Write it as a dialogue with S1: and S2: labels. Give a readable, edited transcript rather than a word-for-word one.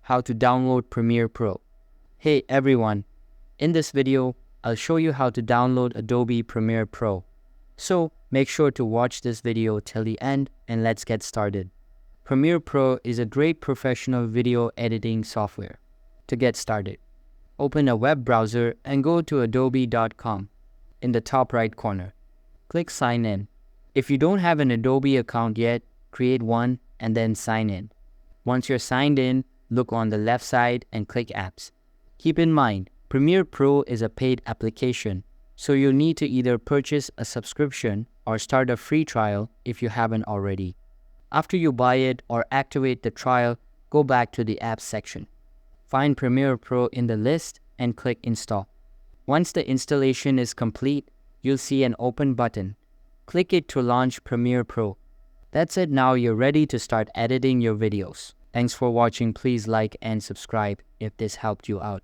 S1: how to download Premiere Pro. Hey everyone, in this video, I'll show you how to download Adobe Premiere Pro. So make sure to watch this video till the end and let's get started. Premiere Pro is a great professional video editing software. To get started, open a web browser and go to adobe.com. In the top right corner, click Sign In. If you don't have an Adobe account yet, create one and then sign in. Once you're signed in, look on the left side and click Apps. Keep in mind, Premiere Pro is a paid application, so you'll need to either purchase a subscription or start a free trial if you haven't already. After you buy it or activate the trial, go back to the Apps section. Find Premiere Pro in the list and click Install. Once the installation is complete, you'll see an Open button. Click it to launch Premiere Pro. That's it, now you're ready to start editing your videos. Thanks for watching. Please like and subscribe if this helped you out.